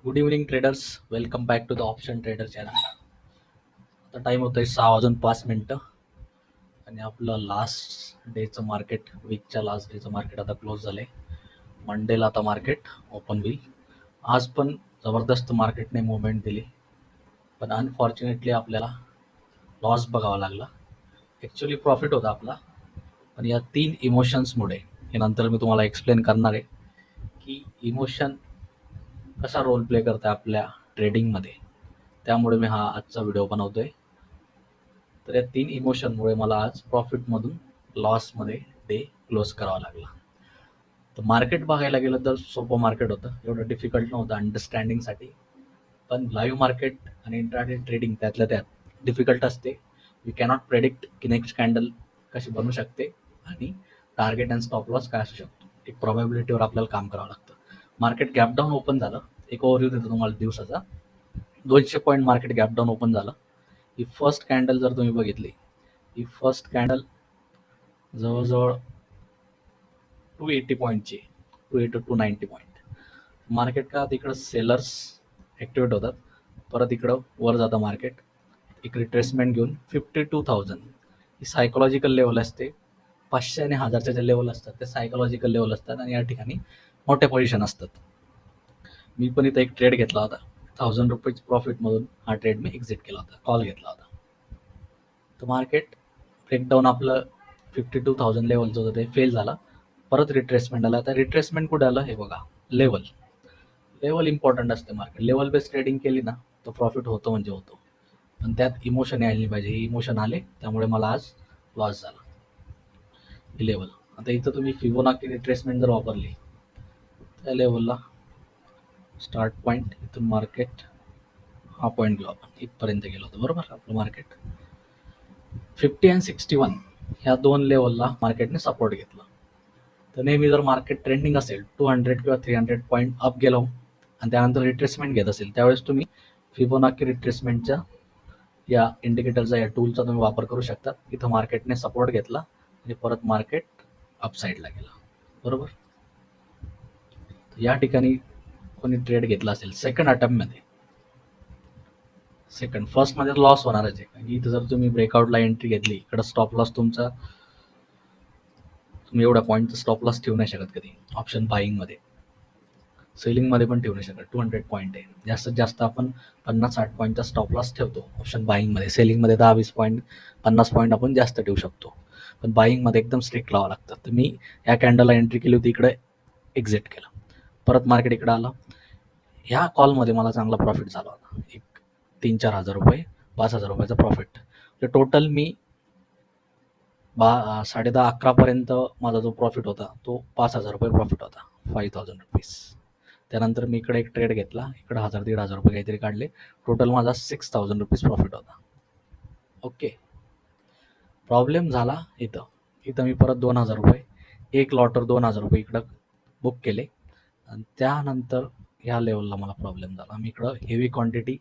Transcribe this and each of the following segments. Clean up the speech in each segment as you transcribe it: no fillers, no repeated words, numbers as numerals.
Good evening traders. Welcome back to the option trader channel. आता time होतोय 6:05 आणि आपलं लास्ट डेचं मार्केट, वीकच्या लास्ट डेचं मार्केट आता क्लोज झालंय. मंडेला आता मार्केट ओपन होईल. आज पण जबरदस्त मार्केटने मुवमेंट दिली, पण अनफॉर्च्युनेटली आपल्याला लॉस बघावा लागला. ॲक्च्युली प्रॉफिट होता आपला, पण या 3 इमोशन्समुळे, हे नंतर मी तुम्हाला एक्सप्लेन करणार आहे की इमोशन कसा रोल प्ले करते आपल्या ट्रेडिंगमध्ये. त्यामुळे मी हा आजचा व्हिडिओ बनवतोय. तर या 3 इमोशनमुळे मला आज प्रॉफिटमधून लॉसमध्ये डे क्लोज करावा लागला. तर मार्केट बघायला गेलं तर सोपं मार्केट होतं, एवढं डिफिकल्ट नव्हतं अंडरस्टँडिंगसाठी. पण लाईव्ह मार्केट आणि इंट्राडे ट्रेडिंग त्यातल्या त्यात डिफिकल्ट असते. यू कॅनॉट प्रेडिक्ट की नेक्स्ट कॅन्डल कशी बनू शकते आणि टार्गेट अँड स्टॉप लॉस काय असू शकतो. एक प्रोबॅबिलिटीवर आपल्याला काम करावं लागतं. मार्केट गॅप डाऊन ओपन झालं. एक ओव्हरव्ह्यू देतो तुम्हाला दिवसाचा. 200 point market gap down open झालं. ही फर्स्ट कॅन्डल जर तुम्ही बघितली, ही फर्स्ट कॅन्डल जवळजवळ 280 पॉईंटची, 290 पॉईंट. मार्केट का तिकडं सेलर्स ॲक्टिवेट होतात, परत इकडं वर जातं मार्केट. एक रिट्रेसमेंट घेऊन 52,000 ही सायकोलॉजिकल लेवल असते. 500 आणि 1000च्या ज्या लेवल असतात त्या सायकोलॉजिकल लेवल असतात आणि या ठिकाणी मोठ्या पोझिशन असतात. मी पण इथं एक ट्रेड घेतला होता. 1000 रुपीज प्रॉफिटमधून हा ट्रेड मी एक्झिट केला होता, कॉल घेतला होता. तर मार्केट ब्रेकडाऊन आपलं 52,000 लेवलचं होतं, ते फेल झाला. परत रिट्रेसमेंट आला. आता रिट्रेसमेंट कुठे आलं हे बघा, लेवल. लेवल इम्पॉर्टंट असते. मार्केट लेवल बेस्ड ट्रेडिंग केली ना तर प्रॉफिट होतो म्हणजे होतो, पण त्यात इमोशन यायला नाही पाहिजे. हे इमोशन आले, त्यामुळे मला आज लॉस झाला. ही लेवल. आता इथं तुम्ही फिबोनाची रिट्रेसमेंट जर वापरली, त्या लेवलला स्टार्ट पॉईंट इथून मार्केट हा पॉईंट घेऊ आपण, इथपर्यंत गेलो होतं बरोबर आपलं मार्केट. 50 आणि 61 ह्या 2 लेवलला मार्केटने सपोर्ट घेतला. तर नेहमी जर मार्केट ट्रेंडिंग असेल, 200 किंवा 300 पॉईंट अप गेलो आणि त्यानंतर रिट्रेसमेंट घेत असेल, त्यावेळेस तुम्ही फिबोनाची रिट्रेसमेंटच्या या इंडिकेटरचा, या टूलचा तुम्ही वापर करू शकता. इथं मार्केटने सपोर्ट घेतला आणि परत मार्केट अपसाईडला गेला बरोबर. या ठिकाणी कोणी ट्रेड घेतला असेल सेकंड अटेम्प्टमध्ये, फर्स्टमध्ये लॉस होणारच आहे. इथं जर तुम्ही ब्रेकआउटला एंट्री घेतली, इकडं स्टॉप लॉस तुमचा, तुम्ही एवढ्या पॉईंटचा स्टॉप लॉस ठेवू नाही शकत कधी ऑप्शन बाईंगमध्ये. सेलिंगमध्ये पण ठेवू नाही शकत. 200 पॉईंट आहे, जास्तीत जास्त आपण 50-60 पॉईंटचा स्टॉप लॉस ठेवतो ऑप्शन बाईंगमध्ये. सेलिंगमध्ये 10-20 पॉईंट, 50 पॉईंट आपण जास्त ठेवू शकतो, पण बाईंगमध्ये एकदम स्ट्रिक्ट लावावं लागतं. तर मी या कॅन्डलला एंट्री केली होती, इकडे एक्झिट केलं. परत मार्केट इकडं आलं. ह्या कॉलमध्ये मला चांगला प्रॉफिट झाला होता, एक 3-4 हजार रुपये, 5,000 रुपयाचा प्रॉफिट. तर टोटल मी 10:30-11 पर्यंत माझा जो प्रॉफिट होता तो 5,000 रुपये प्रॉफिट होता, 5,000 रुपीज. त्यानंतर मी इकडे एक ट्रेड घेतला, इकडे 1,000-1,500 रुपये काहीतरी काढले. टोटल माझा 6,000 रुपीज प्रॉफिट होता. ओके. प्रॉब्लेम झाला इथं. इथं मी परत 2,000 रुपये, एक लॉटर 2,000 रुपये इकडं बुक केले आणि त्यानंतर ह्या लेवलला मला प्रॉब्लेम झाला. मी इकडं हेवी क्वांटिटी,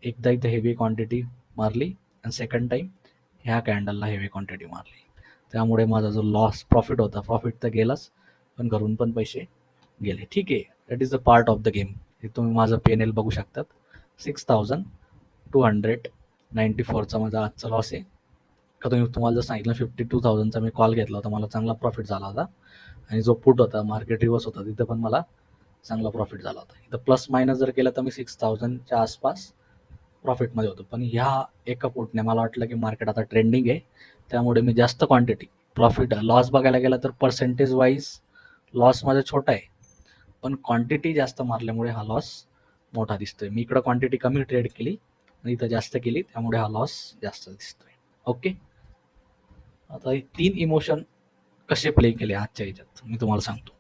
एकदा इथं हेवी क्वांटिटी मारली आणि सेकंड टाईम ह्या कॅन्डलला हेवी क्वांटिटी मारली. त्यामुळे माझा जो लॉस, प्रॉफिट होता, प्रॉफिट तर गेलाच, पण घरून पण पैसे गेले. ठीक आहे, that is a part of the game. हे तुम्ही माझं PNL बघू शकतात. 6,294चा माझा आजचा लॉस आहे. का तुम्हाला जर सांगितलं 52,000चा मी कॉल घेतला होता, मला चांगला प्रॉफिट झाला होता. आणि जो पुट होता, मार्केट रिव्हर्स होता, तिथं पण मला चांगला प्रॉफिट झाला होता. इथं प्लस मायनस जर केलं तर मी 6,000च्या आसपास प्रॉफिटमध्ये होतो. पण ह्या एका पुटने मला वाटलं की मार्केट आता ट्रेंडिंग आहे, त्यामुळे मी जास्त क्वांटिटी, प्रॉफिट लॉस बघायला गेला तर पर्सेंटेज वाईज लॉस माझा छोटा आहे, पण क्वांटिटी जास्त मारल्यामुळे हा लॉस मोठा दिसतोय. मी इकडं क्वांटिटी कमी ट्रेड केली आणि इथं जास्त केली, त्यामुळे हा लॉस जास्त दिसतोय. ओके. आता हे 3 इमोशन कसे प्ले केले आजच्या ह्याच्यात मी तुम्हाला सांगतो.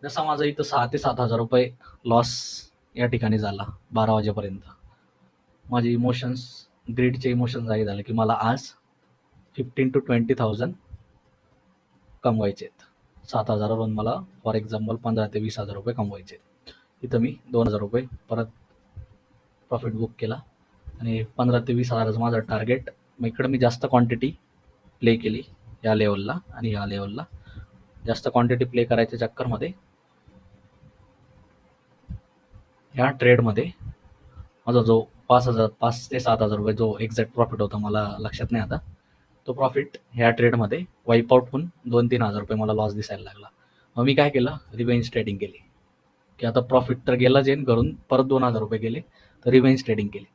जसा माझा इथं 6,000 ते 7,000 रुपये लॉस या ठिकाणी झाला 12 वाजेपर्यंत. माझे इमोशन्स, ग्रीडचे इमोशन्स आहे झाले की मला आज 15,000 to 20,000 कमवायचे आहेत. 7,000वरून मला फॉर एक्झाम्पल 15,000 ते 20,000 रुपये कमवायचे आहेत. इथं मी 2,000 रुपये परत प्रॉफिट बुक केला आणि 15,000 ते 20,000चं माझं टार्गेट. मग इकडं मी जास्त क्वांटिटी प्ले केली या लेवलला आणि या लेवलला. जास्त क्वांटिटी प्ले करायच्या चक्करमध्ये ह्या ट्रेडमध्ये माझा जो 5 ते 7 हजार रुपये जो एक्झॅक्ट प्रॉफिट होता मला लक्षात नाही आता, तो प्रॉफिट ह्या ट्रेडमध्ये वाईप आउट होऊन 2-3 हजार रुपये मला लॉस दिसायला लागला. मग मी काय केलं, रिव्हेंज ट्रेडिंग केली, की आता प्रॉफिट तर गेला जेन घरून, परत 2,000 रुपये गेले, तर रिव्हेंज ट्रेडिंग केली.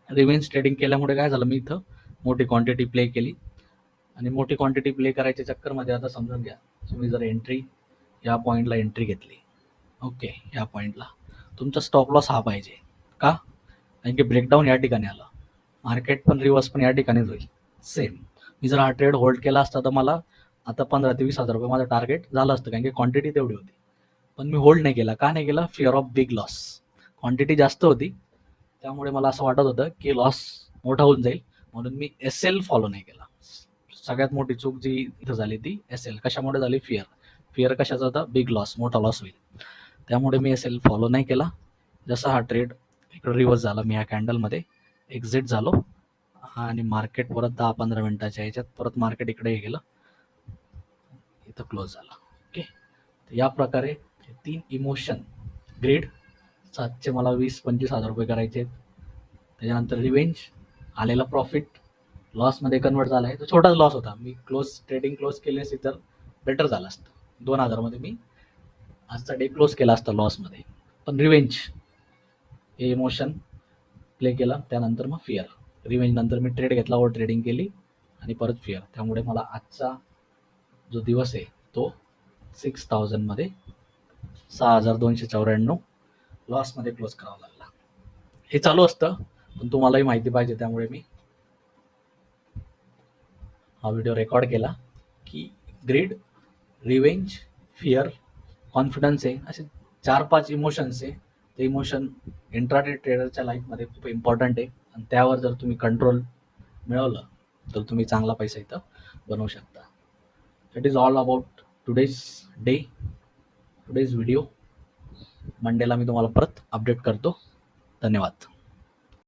रिव्हेंज ट्रेडिंग केल्यामुळे काय झालं, मी इथं मोठी क्वांटिटी प्ले केली, आणि मोठी क्वांटिटी प्ले करायच्या चक्करमध्ये आता समजून घ्या, तुम्ही जर या पॉईंटला एंट्री घेतली, ओके, या पॉईंटला तुमचा स्टॉप लॉस हा पाहिजे. का? कारण की ब्रेकडाऊन या ठिकाणी आलं, मार्केट पण रिव्हर्स पण या ठिकाणीच होईल. सेम मी जर हा ट्रेड होल्ड केला असता तर मला आता 15 ते 20 हजार रुपये माझं टार्गेट झालं असतं, कारण की क्वांटिटी तेवढी होती. पण मी होल्ड नाही केला. का नाही केला? Fear of big loss. Quantity जास्त होती, त्यामुळे मला असं वाटत होतं की लॉस मोठा होऊन जाईल, म्हणून मी SL फॉलो नाही केला. सगळ्यात मोठी चूक जी इथं झाली ती SL. कशामुळे झाली? फिअर कशाचा होता? बिग लॉस, मोठा लॉस होईल, त्यामुळे मी SL फॉलो नाही केला. जसा हा ट्रेड इकडे रिव्हर्स झाला, मी ह्या कॅन्डलमध्ये एक्झिट झालो, आणि मार्केट परत 10-15 मिनिटाच्या ह्याच्यात परत मार्केट इकडे गेलं, इथं क्लोज झाला. ओके, या प्रकारे 3 इमोशन, ग्रीड, 7चे मला 20-25 हजार रुपये करायचे, त्याच्यानंतर रिव्हेंज, आलेला प्रॉफिट लॉसमध्ये कन्वर्ट झाला आहे, तो छोटाच लॉस होता, मी ट्रेडिंग क्लोज केली असती तर बेटर झालं असतं. 2,000मध्ये मी आजचा डे क्लोज केला असता लॉसमध्ये. पण रिव्हेंज हे इमोशन प्ले केला, त्यानंतर मग फिअर. रिव्हेंज नंतर मी ट्रेड घेतला, ओव्हर ट्रेडिंग केली, आणि परत फिअर. त्यामुळे मला आजचा जो दिवस आहे तो 6,000मध्ये 6,294 लॉसमध्ये क्लोज करावा लागला. हे चालू असतं, पण तुम्हालाही माहिती पाहिजे, त्यामुळे मी हा व्हिडिओ रेकॉर्ड केला, की ग्रीड, रिव्हेंज, फिअर, कॉन्फिडन्स आहे, असे 4-5 इमोशन्स आहे. ते इमोशन इंट्राडे ट्रेडरच्या लाईफमध्ये खूप इम्पॉर्टंट आहे, आणि त्यावर जर तुम्ही कंट्रोल मिळवलं तर तुम्ही चांगला पैसा इथं बनवू शकता. It is all about today's day, today's video. मंडेला मी तुम्हाला परत अपडेट करतो. धन्यवाद.